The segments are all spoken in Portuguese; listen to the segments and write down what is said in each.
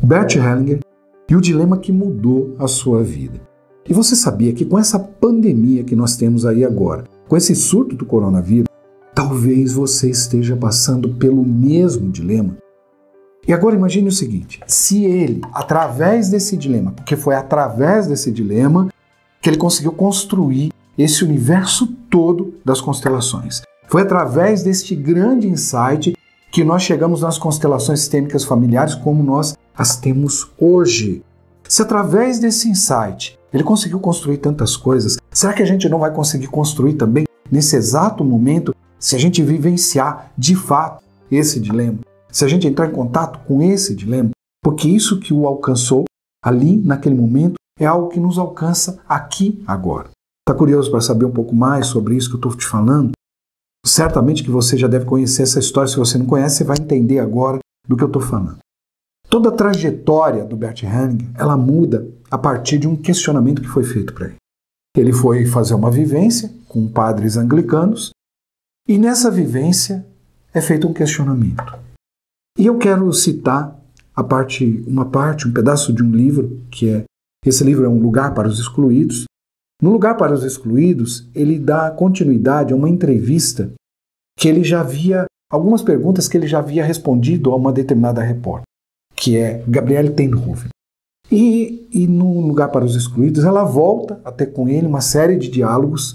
Bert Hellinger e o dilema que mudou a sua vida. E você sabia que com essa pandemia que nós temos aí agora, com esse surto do coronavírus, talvez você esteja passando pelo mesmo dilema? E agora imagine o seguinte, se ele, através desse dilema, porque foi através desse dilema que ele conseguiu construir esse universo todo das constelações. Foi através deste grande insight que nós chegamos nas constelações sistêmicas familiares como nós as temos hoje. Se através desse insight ele conseguiu construir tantas coisas, será que a gente não vai conseguir construir também nesse exato momento se a gente vivenciar de fato esse dilema? Se a gente entrar em contato com esse dilema? Porque isso que o alcançou ali naquele momento é algo que nos alcança aqui agora. Está curioso para saber um pouco mais sobre isso que eu estou te falando? Certamente que você já deve conhecer essa história. Se você não conhece, você vai entender agora do que eu estou falando. Toda a trajetória do Bert Hellinger, ela muda a partir de um questionamento que foi feito para ele. Ele foi fazer uma vivência com padres anglicanos e nessa vivência é feito um questionamento. E eu quero citar um pedaço de um livro, esse livro é Um Lugar para os Excluídos. No Lugar para os Excluídos, ele dá continuidade a uma entrevista que ele já havia, algumas perguntas que ele já havia respondido a uma determinada repórter, que é Gabriele Tenhoven. E no Lugar para os Excluídos, ela volta a ter com ele uma série de diálogos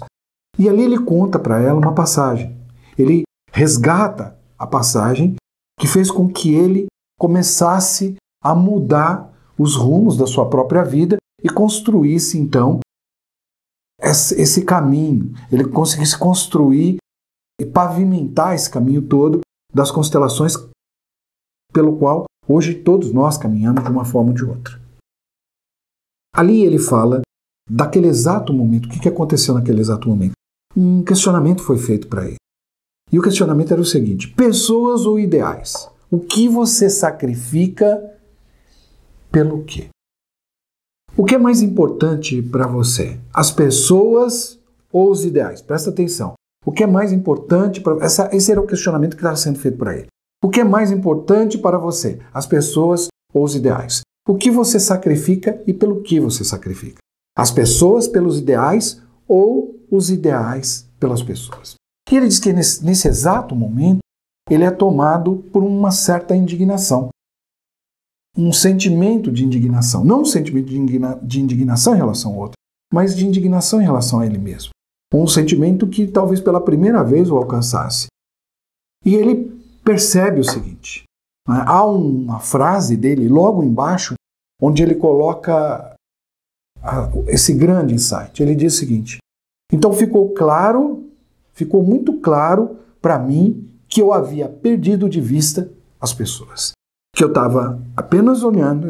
e ali ele conta para ela uma passagem. Ele resgata a passagem que fez com que ele começasse a mudar os rumos da sua própria vida e construísse, então, esse caminho. Ele conseguisse construir e pavimentar esse caminho todo das constelações pelo qual hoje todos nós caminhamos de uma forma ou de outra. Ali ele fala daquele exato momento. O que aconteceu naquele exato momento? Um questionamento foi feito para ele. E o questionamento era o seguinte: pessoas ou ideais? O que você sacrifica pelo quê? O que é mais importante para você? As pessoas ou os ideais? Presta atenção. O que é mais importante para esse era o questionamento que estava sendo feito para ele. O que é mais importante para você? As pessoas ou os ideais? O que você sacrifica e pelo que você sacrifica? As pessoas pelos ideais ou os ideais pelas pessoas? E ele diz que nesse exato momento ele é tomado por uma certa indignação. Um sentimento de indignação. Não um sentimento de indignação em relação ao outro, mas de indignação em relação a ele mesmo. Um sentimento que talvez pela primeira vez o alcançasse. E ele percebe o seguinte. Há uma frase dele logo embaixo onde ele coloca esse grande insight. Ele diz o seguinte: então ficou muito claro para mim que eu havia perdido de vista as pessoas. Que eu estava apenas olhando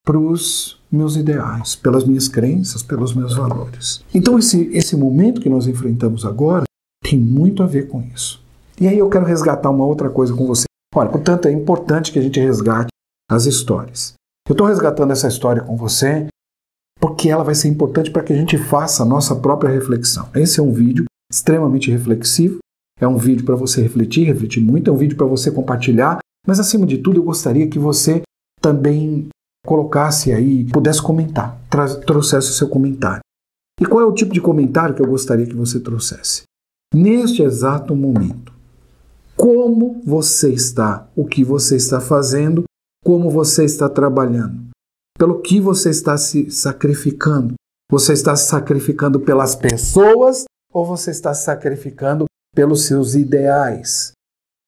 para os meus ideais, pelas minhas crenças, pelos meus valores. Então esse momento que nós enfrentamos agora tem muito a ver com isso. E aí eu quero resgatar uma outra coisa com você. Olha, portanto, é importante que a gente resgate as histórias. Eu estou resgatando essa história com você porque ela vai ser importante para que a gente faça a nossa própria reflexão. Esse é um vídeo extremamente reflexivo, é um vídeo para você refletir muito, é um vídeo para você compartilhar, mas acima de tudo eu gostaria que você também colocasse aí, pudesse comentar, trouxesse o seu comentário. E qual é o tipo de comentário que eu gostaria que você trouxesse? Neste exato momento, como você está, o que você está fazendo, como você está trabalhando, pelo que você está se sacrificando. Você está se sacrificando pelas pessoas ou você está se sacrificando pelos seus ideais?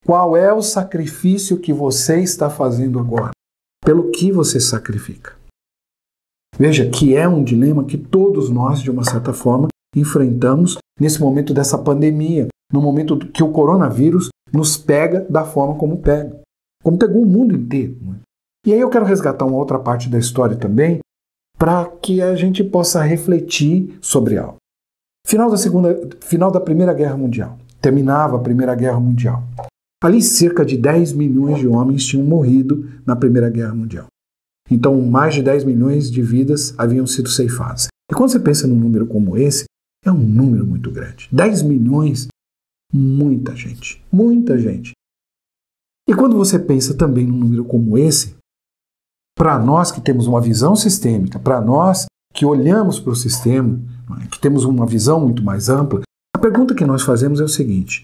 Qual é o sacrifício que você está fazendo agora? Pelo que você sacrifica? Veja que é um dilema que todos nós, de uma certa forma, enfrentamos nesse momento dessa pandemia, no momento que o coronavírus nos pega da forma como pega, como pegou o mundo inteiro. E aí eu quero resgatar uma outra parte da história também, para que a gente possa refletir sobre algo. Final da Primeira Guerra Mundial. Terminava a Primeira Guerra Mundial. Ali cerca de 10 milhões de homens tinham morrido na Primeira Guerra Mundial. Então mais de 10 milhões de vidas haviam sido ceifadas. E quando você pensa num número como esse, é um número muito grande. 10 milhões, muita gente. Muita gente. E quando você pensa também num número como esse, para nós que temos uma visão sistêmica, para nós que olhamos para o sistema, que temos uma visão muito mais ampla, a pergunta que nós fazemos é o seguinte: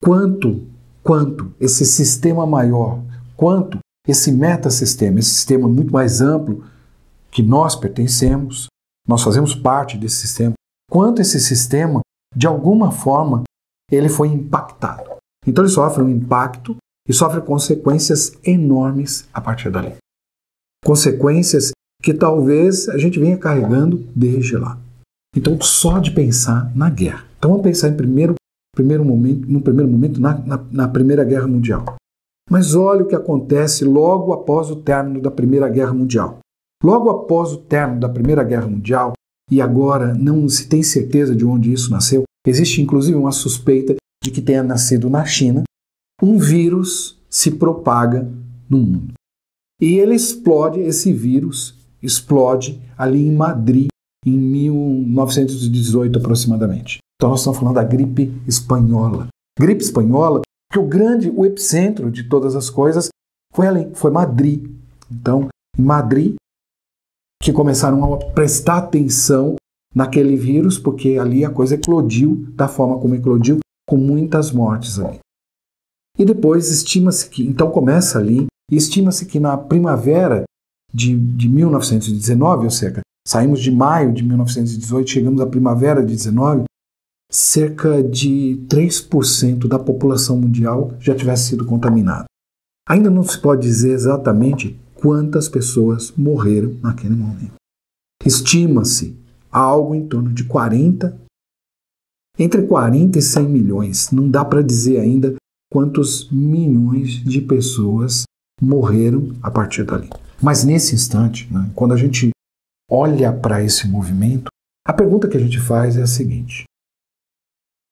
quanto esse sistema maior, quanto esse metasistema, esse sistema muito mais amplo que nós pertencemos, nós fazemos parte desse sistema, quanto esse sistema, de alguma forma, ele foi impactado. Então ele sofre um impacto e sofre consequências enormes a partir dali. Consequências que talvez a gente venha carregando desde lá. Então, só de pensar na guerra. Então vamos pensar no primeiro momento na Primeira Guerra Mundial. Mas olha o que acontece logo após o término da Primeira Guerra Mundial. Logo após o término da Primeira Guerra Mundial, e agora não se tem certeza de onde isso nasceu, existe inclusive uma suspeita de que tenha nascido na China, um vírus se propaga no mundo. E ele explode, esse vírus explode ali em Madrid, em 1918 aproximadamente. Então nós estamos falando da gripe espanhola. Gripe espanhola, que o epicentro de todas as coisas foi Madrid. Então, em Madrid, que começaram a prestar atenção naquele vírus, porque ali a coisa eclodiu da forma como eclodiu, com muitas mortes ali. E depois estima-se que, então começa ali, e estima-se que na primavera de 1919, ou seja, saímos de maio de 1918, chegamos à primavera de 19, cerca de 3% da população mundial já tivesse sido contaminada. Ainda não se pode dizer exatamente quantas pessoas morreram naquele momento. Estima-se algo em torno de entre 40 e 100 milhões. Não dá para dizer ainda quantos milhões de pessoas morreram a partir dali. Mas nesse instante, quando a gente olha para esse movimento, a pergunta que a gente faz é a seguinte: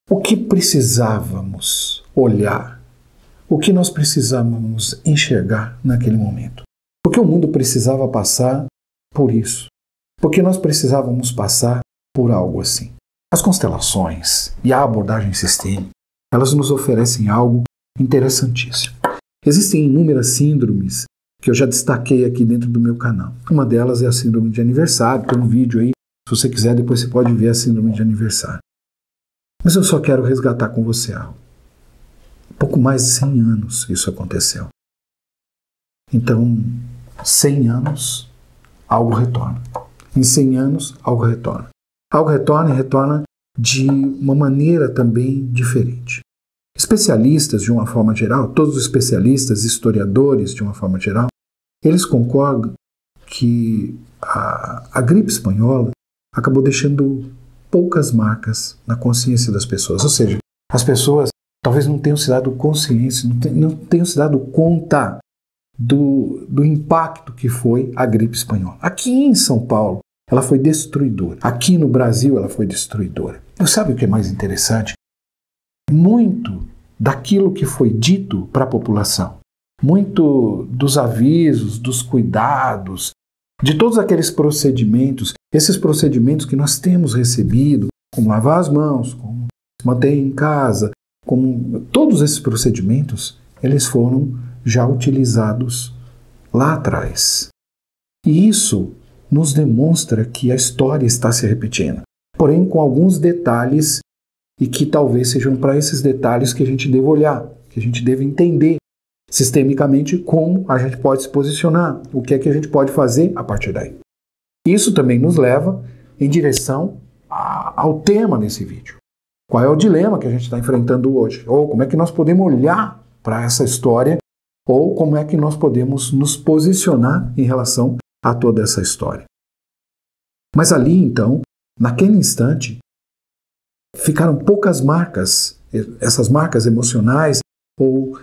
o que precisávamos olhar? O que nós precisávamos enxergar naquele momento? Porque o mundo precisava passar por isso. Porque nós precisávamos passar por algo assim. As constelações e a abordagem sistêmica, elas nos oferecem algo interessantíssimo. Existem inúmeras síndromes que eu já destaquei aqui dentro do meu canal. Uma delas é a síndrome de aniversário. Tem um vídeo aí, se você quiser, depois você pode ver a síndrome de aniversário. Mas eu só quero resgatar com você algo. Pouco mais de 100 anos isso aconteceu. Então, 100 anos, algo retorna. Em 100 anos, algo retorna. Algo retorna e retorna de uma maneira também diferente. Especialistas, de uma forma geral, todos os especialistas, historiadores, de uma forma geral, eles concordam que a gripe espanhola acabou deixando poucas marcas na consciência das pessoas. Ou seja, as pessoas talvez não tenham se dado consciência, não tenham se dado conta do impacto que foi a gripe espanhola. Aqui em São Paulo, ela foi destruidora. Aqui no Brasil, ela foi destruidora. E sabe o que é mais interessante? Muito daquilo que foi dito para a população, muito dos avisos, dos cuidados, de todos aqueles procedimentos, esses procedimentos que nós temos recebido, como lavar as mãos, como se manter em casa, como todos esses procedimentos, eles foram já utilizados lá atrás. E isso nos demonstra que a história está se repetindo, porém com alguns detalhes, e que talvez sejam para esses detalhes que a gente deva olhar, que a gente deva entender sistemicamente como a gente pode se posicionar, o que é que a gente pode fazer a partir daí. Isso também nos leva em direção ao tema desse vídeo. Qual é o dilema que a gente está enfrentando hoje? Ou como é que nós podemos olhar para essa história, ou como é que nós podemos nos posicionar em relação a toda essa história. Mas ali, então, naquele instante, ficaram poucas marcas, essas marcas emocionais, ou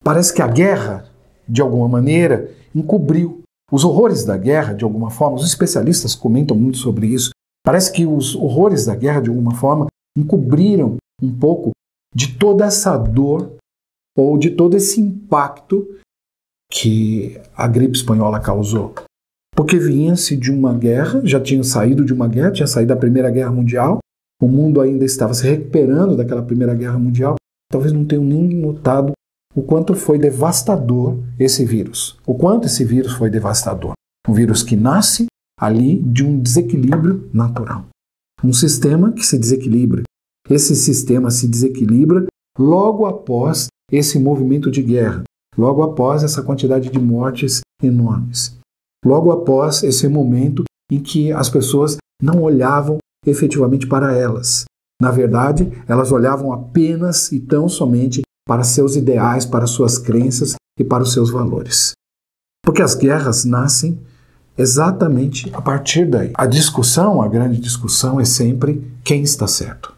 parece que a guerra, de alguma maneira, encobriu os horrores da guerra, de alguma forma. Os especialistas comentam muito sobre isso. Parece que os horrores da guerra, de alguma forma, encobriram um pouco de toda essa dor ou de todo esse impacto que a gripe espanhola causou. Porque vinha-se de uma guerra, já tinha saído de uma guerra, tinha saído da Primeira Guerra Mundial, o mundo ainda estava se recuperando daquela Primeira Guerra Mundial, talvez não tenham nem notado o quanto foi devastador esse vírus. O quanto esse vírus foi devastador. Um vírus que nasce ali de um desequilíbrio natural. Um sistema que se desequilibra. Esse sistema se desequilibra logo após esse movimento de guerra, logo após essa quantidade de mortes enormes, logo após esse momento em que as pessoas não olhavam efetivamente para elas. Na verdade, elas olhavam apenas e tão somente para seus ideais, para suas crenças e para os seus valores. Porque as guerras nascem exatamente a partir daí. A grande discussão é sempre quem está certo.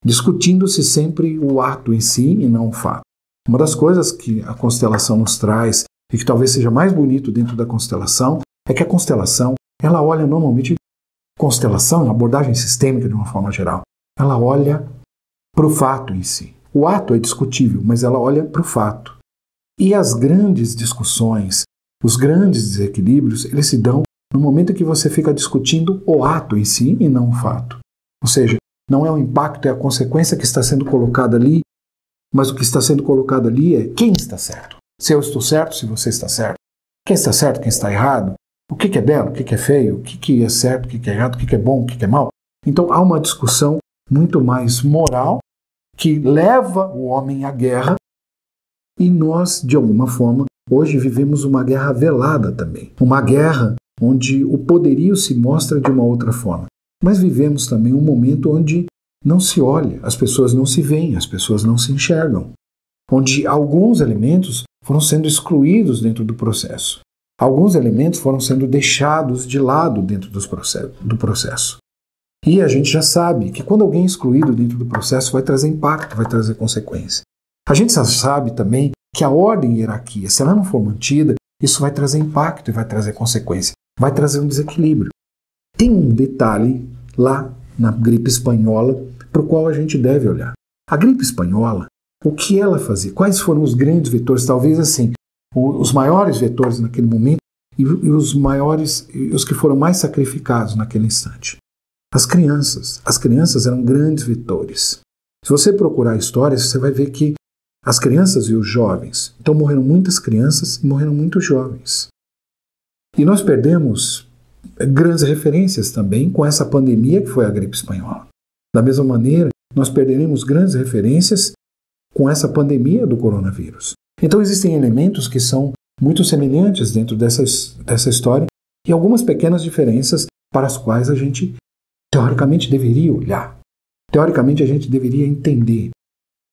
Discutindo-se sempre o ato em si e não o fato. Uma das coisas que a constelação nos traz, e que talvez seja mais bonito dentro da constelação, é que a constelação, ela olha normalmente, constelação, abordagem sistêmica de uma forma geral, ela olha para o fato em si. O ato é discutível, mas ela olha para o fato. E as grandes discussões, os grandes desequilíbrios, eles se dão no momento que você fica discutindo o ato em si e não o fato. Ou seja, não é o impacto, é a consequência que está sendo colocada ali, mas o que está sendo colocado ali é quem está certo. Se eu estou certo, se você está certo. Quem está certo, quem está errado. O que é belo, o que é feio, o que é certo, o que é errado, o que é bom, o que é mal. Então há uma discussão muito mais moral que leva o homem à guerra e nós, de alguma forma, hoje vivemos uma guerra velada também. Uma guerra onde o poderio se mostra de uma outra forma. Mas vivemos também um momento onde não se olha, as pessoas não se veem, as pessoas não se enxergam. Onde alguns elementos foram sendo excluídos dentro do processo. Alguns elementos foram sendo deixados de lado dentro do processo. E a gente já sabe que quando alguém é excluído dentro do processo vai trazer impacto, vai trazer consequência. A gente já sabe também que a ordem e hierarquia, se ela não for mantida, isso vai trazer impacto e vai trazer consequência. Vai trazer um desequilíbrio. Tem um detalhe lá na gripe espanhola para o qual a gente deve olhar. A gripe espanhola, o que ela fazia? Quais foram os grandes vetores? Talvez assim, os maiores vetores naquele momento e os que foram mais sacrificados naquele instante. As crianças eram grandes vetores. Se você procurar histórias, você vai ver que as crianças e os jovens, então morreram muitas crianças e morreram muitos jovens. E nós perdemos grandes referências também com essa pandemia que foi a gripe espanhola. Da mesma maneira, nós perderemos grandes referências com essa pandemia do coronavírus. Então existem elementos que são muito semelhantes dentro dessa história e algumas pequenas diferenças para as quais a gente teoricamente deveria olhar. Teoricamente a gente deveria entender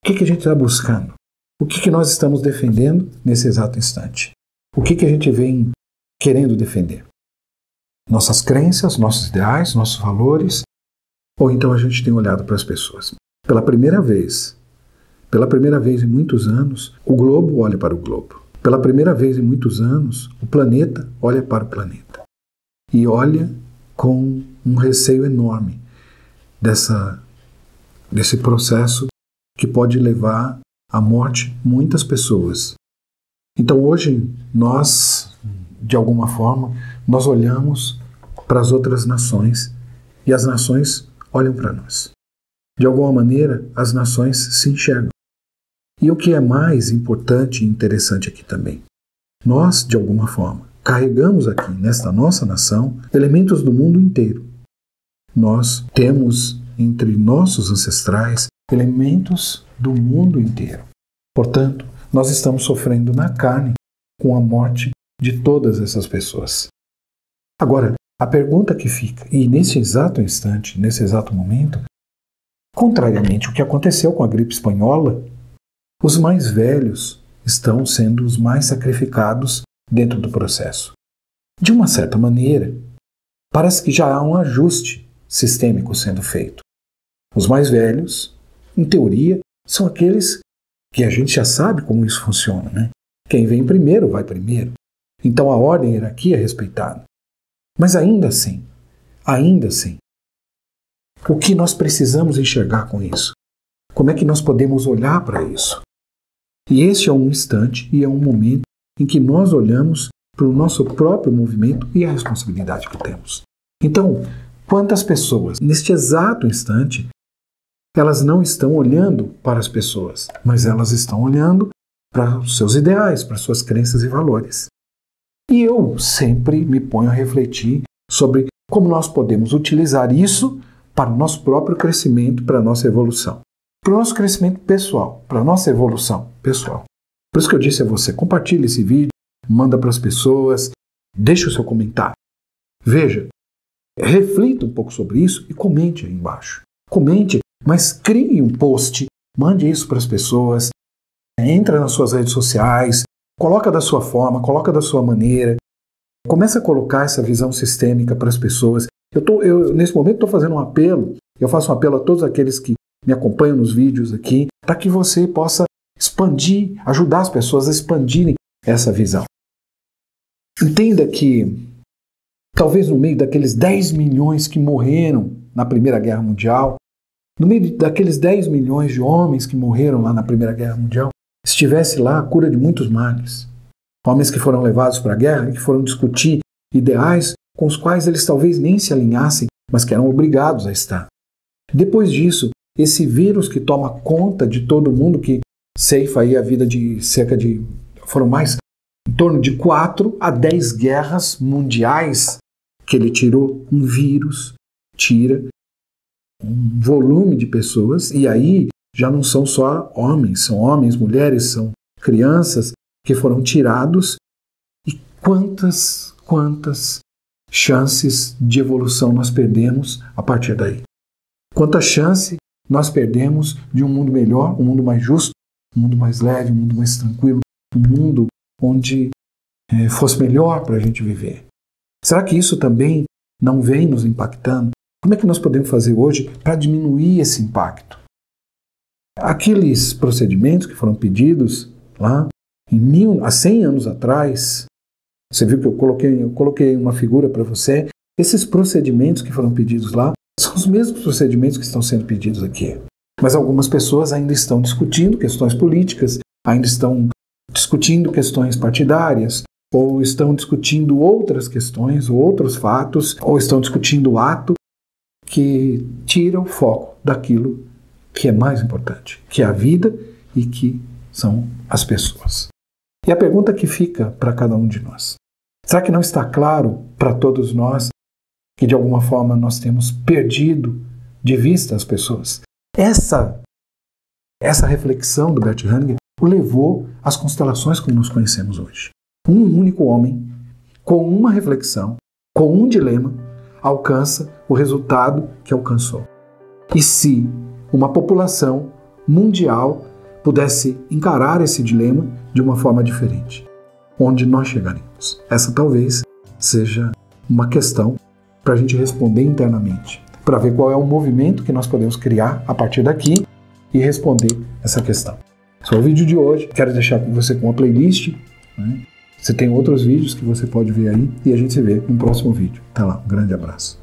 o que a gente está buscando, o que nós estamos defendendo nesse exato instante, o que a gente vem querendo defender. Nossas crenças, nossos ideais, nossos valores, ou então a gente tem olhado para as pessoas. Pela primeira vez em muitos anos, o globo olha para o globo. Pela primeira vez em muitos anos, o planeta olha para o planeta. E olha com um receio enorme desse processo que pode levar à morte muitas pessoas. Então hoje nós, de alguma forma, nós olhamos para as outras nações e as nações olham para nós. De alguma maneira, as nações se enxergam. E o que é mais importante e interessante aqui também, nós, de alguma forma, carregamos aqui nesta nossa nação elementos do mundo inteiro. Nós temos entre nossos ancestrais elementos do mundo inteiro. Portanto, nós estamos sofrendo na carne com a morte de todas essas pessoas. Agora, a pergunta que fica, e nesse exato instante, nesse exato momento, contrariamente ao que aconteceu com a gripe espanhola, os mais velhos estão sendo os mais sacrificados dentro do processo. De uma certa maneira, parece que já há um ajuste sistêmico sendo feito. Os mais velhos, em teoria, são aqueles que a gente já sabe como isso funciona, né? Quem vem primeiro vai primeiro. Então a ordem e a hierarquia é respeitada. Mas ainda assim, o que nós precisamos enxergar com isso? Como é que nós podemos olhar para isso? E este é um instante e é um momento em que nós olhamos para o nosso próprio movimento e a responsabilidade que temos. Então, quantas pessoas, neste exato instante, elas não estão olhando para as pessoas, mas elas estão olhando para os seus ideais, para as suas crenças e valores. E eu sempre me ponho a refletir sobre como nós podemos utilizar isso para o nosso próprio crescimento, para a nossa evolução. Para o nosso crescimento pessoal, para a nossa evolução pessoal. Por isso que eu disse a você, compartilhe esse vídeo, manda para as pessoas, deixe o seu comentário. Veja, reflita um pouco sobre isso e comente aí embaixo. Comente, mas crie um post, mande isso para as pessoas, entra nas suas redes sociais, coloca da sua forma, coloca da sua maneira, começa a colocar essa visão sistêmica para as pessoas. Eu nesse momento estou fazendo um apelo, eu faço um apelo a todos aqueles que me acompanham nos vídeos aqui, para que você possa expandir, ajudar as pessoas a expandirem essa visão. Entenda que talvez no meio daqueles 10 milhões que morreram na Primeira Guerra Mundial, no meio daqueles 10 milhões de homens que morreram lá na Primeira Guerra Mundial, estivesse lá a cura de muitos males. Homens que foram levados para a guerra e que foram discutir ideais com os quais eles talvez nem se alinhassem, mas que eram obrigados a estar. Depois disso, esse vírus que toma conta de todo mundo, que ceifa aí a vida de foram mais, em torno de 4 a 10 guerras mundiais que ele tirou. Um vírus tira um volume de pessoas, e aí já não são só homens, são homens, mulheres, são crianças que foram tirados. E quantas chances de evolução nós perdemos a partir daí? Quanta chance nós perdemos de um mundo melhor, um mundo mais justo, um mundo mais leve, um mundo mais tranquilo, um mundo onde fosse melhor para a gente viver. Será que isso também não vem nos impactando? Como é que nós podemos fazer hoje para diminuir esse impacto? Aqueles procedimentos que foram pedidos lá há 100 anos atrás, você viu que eu coloquei uma figura para você, esses procedimentos que foram pedidos lá são os mesmos procedimentos que estão sendo pedidos aqui. Mas algumas pessoas ainda estão discutindo questões políticas, ainda estão discutindo questões partidárias, ou estão discutindo outras questões, ou outros fatos, ou estão discutindo o ato que tira o foco daquilo que é mais importante, que é a vida e que são as pessoas. E a pergunta que fica para cada um de nós: será que não está claro para todos nós que de alguma forma nós temos perdido de vista as pessoas? Essa reflexão do Bert Hellinger o levou às constelações como nós conhecemos hoje. Um único homem, com uma reflexão, com um dilema, alcança o resultado que alcançou. E se uma população mundial pudesse encarar esse dilema de uma forma diferente, onde nós chegaríamos? Essa talvez seja uma questão para a gente responder internamente, para ver qual é o movimento que nós podemos criar a partir daqui e responder essa questão. Esse é o vídeo de hoje. Quero deixar com você com uma playlist, né? Você tem outros vídeos que você pode ver aí e a gente se vê no próximo vídeo. Até lá, um grande abraço.